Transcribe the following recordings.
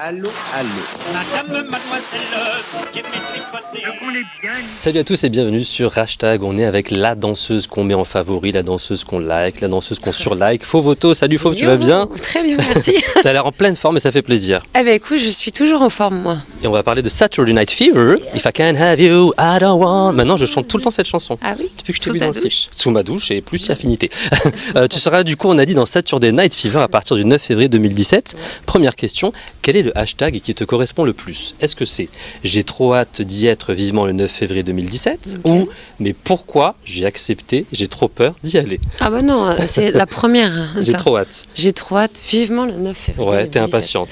Allô, allô. Madame, mademoiselle, qui est Salut à tous et bienvenue sur Hashtag. On est avec la danseuse qu'on met en favori, la danseuse qu'on like, la danseuse qu'on surlike. Faux Voto, salut Faux, tu vas bien? Très bien, merci. T'as l'air en pleine forme et ça fait plaisir. Eh ben écoute, je suis toujours en forme moi. Et on va parler de Saturday Night Fever. If I can't have you, I don't want. Maintenant, je chante tout le temps cette chanson. Ah oui? Depuis que je t'ai Sous vu ta dans le clip. douche? Sous ma douche et plus affinité. Tu seras du coup, on a dit, dans Saturday Night Fever à partir du 9 février 2017. Première question, quel est le hashtag qui te correspond le plus? Est-ce que c'est j'ai trop hâte d'y être vivement le 9 février 2017 ou mais pourquoi j'ai accepté, j'ai trop peur d'y aller? Ah bah non, c'est la première. J'ai trop hâte. J'ai trop hâte, vivement le 9 février. Ouais, t'es 2017. impatiente.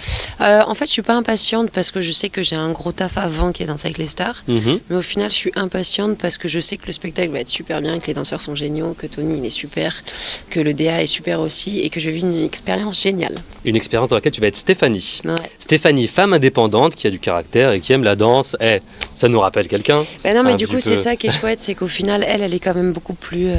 En fait, je suis pas impatiente parce que je sais que j'ai un gros taf avant qui est Danse avec les stars. Mhm. Mais au final, je suis impatiente parce que je sais que le spectacle va être super bien, que les danseurs sont géniaux, que Tony il est super, que le DA est super aussi et que je vis une expérience géniale. Une expérience dans laquelle tu vas être Stéphanie. Ouais. Stéphanie, femme indépendante qui a du caractère et qui aime la danse. Ça nous rappelle quelqu'un? Ben non, mais Un du petit coup, peu. c'est ça qui est chouette, c'est qu'au final, elle est quand même beaucoup plus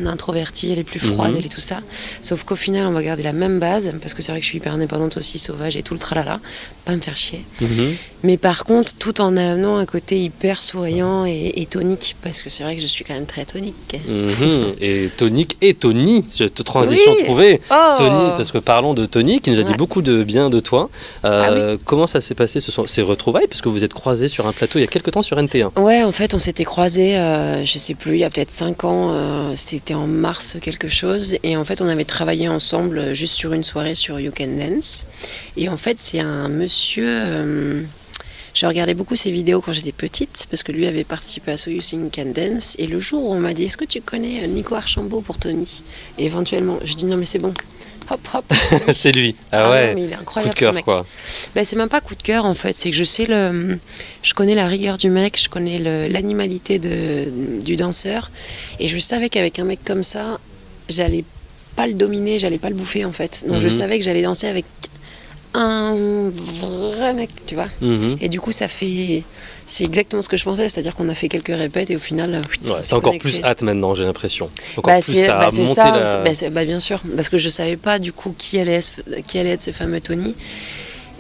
introvertie, elle est plus froide, elle est tout ça. Sauf qu'au final, on va garder la même base, parce que c'est vrai que je suis hyper indépendante aussi, sauvage et tout le tralala, pas me faire chier. Mhm. Mais par contre, tout en amenant un côté hyper souriant et tonique, parce que c'est vrai que je suis quand même très tonique. Mhm. Et tonique et Tony, cette transition Oui. trouvée. Oh. Tony, parce que parlons de Tony, qui nous a dit Ouais. beaucoup de bien de toi. Ah Comment ça s'est passé ces retrouvailles? Parce que vous êtes croisés sur un plateau il y a quelques temps sur NT1. Ouais, en fait, on s'était croisés, je sais plus, il y a peut-être 5 ans, c'était en mars quelque chose, et en fait, on avait travaillé ensemble juste sur une soirée sur You Can Dance. Et en fait, c'est un monsieur. Je regardais beaucoup ses vidéos quand j'étais petite, parce que lui avait participé à So You Sing Can Dance, et le jour où on m'a dit, est-ce que tu connais Nico Archambault pour Tony? Et éventuellement, je dis non, mais c'est bon. Hop, hop. C'est lui. Ah Ah ouais. non, mais il est incroyable, Coup de cœur, ce mec. quoi. Ben, c'est même pas coup de cœur en fait, c'est que je connais la rigueur du mec, je connais l'animalité du danseur, et je savais qu'avec un mec comme ça, j'allais pas le dominer, j'allais pas le bouffer en fait. Donc je Mhm. savais que j'allais danser avec un vrai mec, tu vois. Mhm. Et du coup, c'est exactement ce que je pensais, c'est-à-dire qu'on a fait quelques répètes et au final, Ouais, c'est c'est encore connecté. plus hâte maintenant, j'ai l'impression. Encore Bah, plus c'est à c'est monter ça, la... bien sûr, parce que je savais pas du coup qui allait être ce fameux Tony.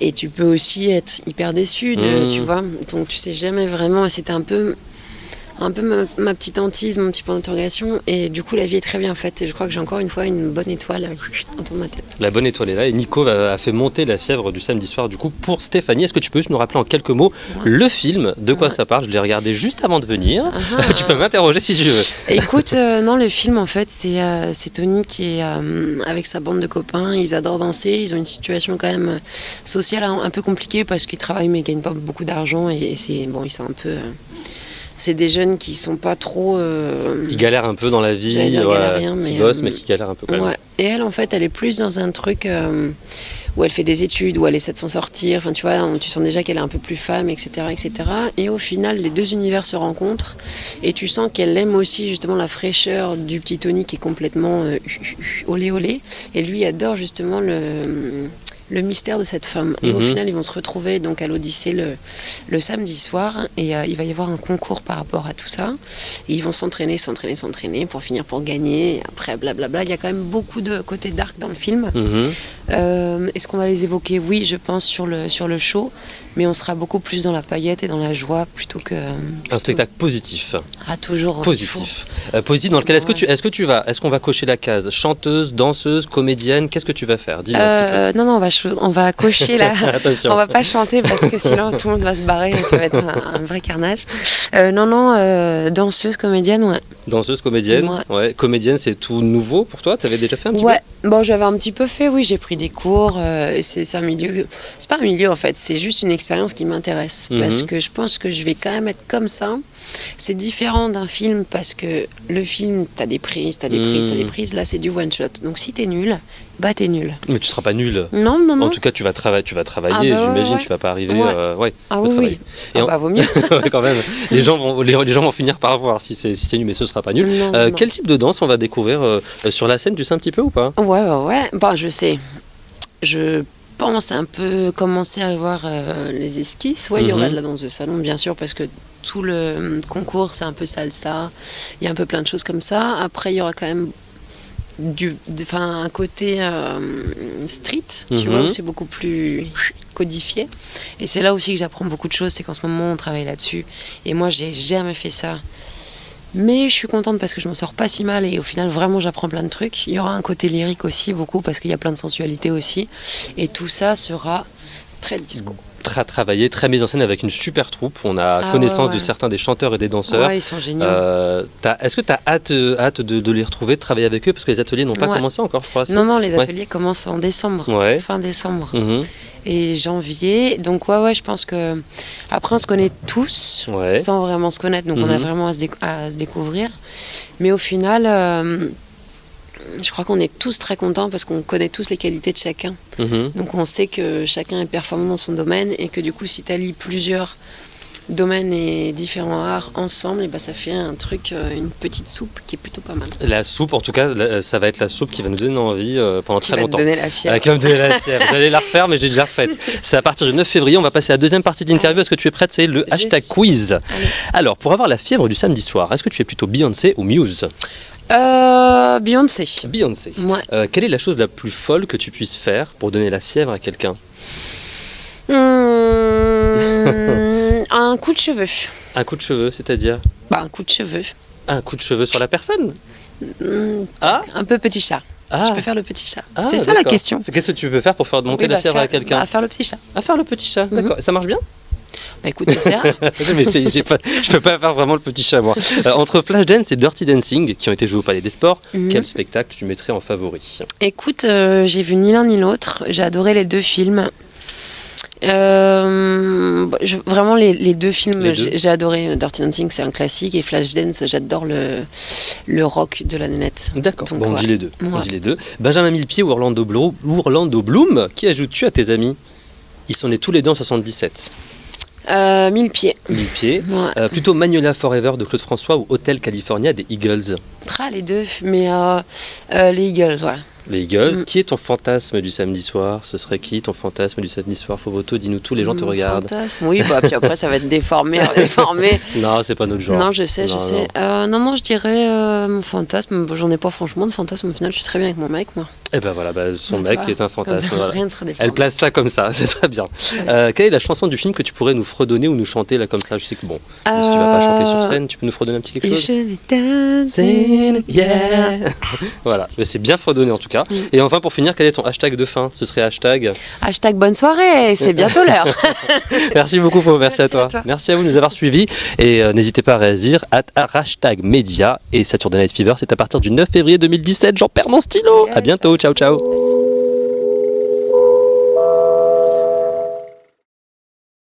Et tu peux aussi être hyper déçu, tu vois. Donc tu sais jamais vraiment. Et c'était un peu ma petite hantise, mon petit point d'interrogation. Et du coup, la vie est très bien faite. Et je crois que j'ai encore une fois une bonne étoile autour de ma tête. La bonne étoile est là et Nico a fait monter la fièvre du samedi soir du coup pour Stéphanie. Est-ce que tu peux juste nous rappeler en quelques mots le film, de quoi ça parle? Je l'ai regardé juste avant de venir. Tu peux m'interroger si tu veux. Écoute, non, le film en fait, c'est Tony qui est avec sa bande de copains. Ils adorent danser. Ils ont une situation quand même sociale un peu compliquée parce qu'ils travaillent mais ils gagnent pas beaucoup d'argent et c'est bon, ils sont un peu. C'est des jeunes qui sont pas trop. Qui galèrent un peu dans la vie, J'allais dire galérien, qui mais, bossent mais qui galèrent un peu quand même. Ouais. Et elle, en fait, elle est plus dans un truc où elle fait des études, où elle essaie de s'en sortir. Enfin, tu vois, tu sens déjà qu'elle est un peu plus femme, etc., etc. Et au final, les deux univers se rencontrent. Et tu sens qu'elle aime aussi justement la fraîcheur du petit Tony qui est complètement olé olé. Et lui adore justement le mystère de cette femme. Et au final, ils vont se retrouver donc à l'Odyssée le samedi soir et il va y avoir un concours par rapport à tout ça. Et ils vont s'entraîner pour finir pour gagner. Et après, blablabla. Il y a quand même beaucoup de côté dark dans le film. Est-ce qu'on va les évoquer? Oui, je pense, sur le show. Mais on sera beaucoup plus dans la paillette et dans la joie plutôt que... Un spectacle positif. Ah, toujours. Positif. Positif dans lequel est-ce qu'on va cocher la case chanteuse, danseuse, comédienne? Qu'est-ce que tu vas faire? Dis-moi un petit peu. Non, on va cocher la... Attention. On va pas chanter parce que sinon tout le monde va se barrer et ça va être un vrai carnage. Danseuse, comédienne, ouais. Danseuse, comédienne. Ouais. Comédienne, c'est tout nouveau pour toi? T'avais déjà fait un petit peu? Ouais, bon, j'avais un petit peu fait, oui, j'ai pris des cours. C'est un milieu, c'est pas un milieu en fait, c'est juste une expérience qui m'intéresse parce que je pense que je vais quand même être comme ça. C'est différent d'un film parce que le film, t'as des prises. Là, c'est du one shot. Donc si t'es nul, bah t'es nul. Mais tu seras pas nul. Non. En tout cas, tu vas travailler, j'imagine. Ouais. Tu vas pas arriver. Ah oui. Et vaut mieux. ouais, quand même. Les gens vont finir par voir si c'est nul, mais ce sera pas nul. Non. Quel type de danse on va découvrir sur la scène? Tu sais un petit peu ou pas? Ouais. Bon, je sais. Je pense un peu commencer à voir les esquisses. Ouais, il y aura de la danse de salon, bien sûr, parce que tout le concours, c'est un peu salsa. Il y a un peu plein de choses comme ça. Après, il y aura quand même un côté street, tu Mhm. vois, où c'est beaucoup plus codifié. Et c'est là aussi que j'apprends beaucoup de choses, c'est qu'en ce moment on travaille là-dessus. Et moi j'ai jamais fait ça. Mais je suis contente parce que je m'en sors pas si mal et au final vraiment j'apprends plein de trucs. Il y aura un côté lyrique aussi beaucoup parce qu'il y a plein de sensualité aussi. Et tout ça sera très disco. Très travaillé, très mise en scène avec une super troupe. On a Ah connaissance ouais. de certains des chanteurs et des danseurs. Ouais, ils sont géniaux. Est-ce que tu as hâte de les retrouver, de travailler avec eux? Parce que les ateliers n'ont pas Ouais. commencé encore, je crois. Non, les Ouais. ateliers commencent en décembre, Ouais. fin décembre Mhm. et janvier. Donc ouais, je pense que après on se connaît tous Ouais. sans vraiment se connaître. Donc on a Mhm. vraiment à se découvrir. Mais au final, je crois qu'on est tous très contents parce qu'on connaît tous les qualités de chacun. Mhm. Donc on sait que chacun est performant dans son domaine et que du coup si tu allies plusieurs domaines et différents arts ensemble, et ben ça fait un truc, une petite soupe qui est plutôt pas mal. La soupe, en tout cas, ça va être la soupe qui va nous donner envie pendant Qui très va te longtemps. donner la fièvre. Qui va me donner la fièvre. J'allais la refaire, mais j'ai déjà refaite. C'est à partir du 9 février. On va passer à la deuxième partie de l'interview. Est-ce que tu es prête? C'est le Je hashtag suis. quiz. Allez. Alors, pour avoir la fièvre du samedi soir, est-ce que tu es plutôt Beyoncé ou Muse? Beyoncé. Beyoncé. Ouais. Quelle est la chose la plus folle que tu puisses faire pour donner la fièvre à quelqu'un? Un coup de cheveux. Un coup de cheveux, c'est-à-dire? Un coup de cheveux. Un coup de cheveux sur la personne? Hmm, Ah, Un peu petit chat. ah. Je peux faire le petit chat. Ah, c'est ça la d'accord. question. Qu'est-ce que tu peux faire pour faire monter Oui, la fièvre à quelqu'un? Faire le petit chat. À faire le petit chat, d'accord. Ça marche bien? Écoute, j'essaierai. Je peux pas faire vraiment le petit chat, moi. Entre Flashdance et Dirty Dancing, qui ont été joués au Palais des Sports, Mhm. quel spectacle tu mettrais en favori? Écoute, j'ai vu ni l'un ni l'autre. J'ai adoré les deux films. Vraiment les deux films, Les deux. j'ai adoré. Dirty Dancing, c'est un classique, et Flashdance, j'adore le rock de la nénette. D'accord, Donc, bon, on ouais. dit les deux. On Ouais. dit les deux. Benjamin Millepied ou Orlando Bloom, qui ajoutes-tu à tes amis? Ils sont nés tous les deux en 77. 1000 pieds. Millepied. Ouais. Plutôt Magnolia Forever de Claude François ou Hotel California des Eagles? Les deux, mais les Eagles, ouais. Les Eagles. Mm. Qui est ton fantasme du samedi soir? Ce serait qui ton fantasme du samedi soir? Fovoto, dis-nous tout, les gens te regardent. Fantasme. Oui, puis après ça va être déformé. Non, c'est pas notre genre. Non, je sais. Non. Non, je dirais mon fantasme. J'en ai pas franchement de fantasme. Au final, je suis très bien avec mon mec, moi. Et ben voilà, son Tu mec vois, il est un Comme fantasme. ça, Voilà. rien ne sera déformé. Elle place ça comme ça, c'est très bien. Quelle est la chanson du film que tu pourrais nous fredonner ou nous chanter là comme ça? Je sais que bon, même si tu vas pas chanter sur scène, tu peux nous fredonner un petit quelque Et chose? je vais danser. Yeah. Voilà, mais c'est bien fredonné en tout cas. Mm. Et enfin pour finir, quel est ton hashtag de fin? Ce serait hashtag. Hashtag bonne soirée. C'est bientôt l'heure. Merci beaucoup Flo, merci à toi. à toi. Merci à vous de nous avoir suivis et n'hésitez pas à réagir à hashtag média et Saturday Night Fever, c'est à partir du 9 février 2017. J'en perds mon stylo. À bientôt, ciao ciao.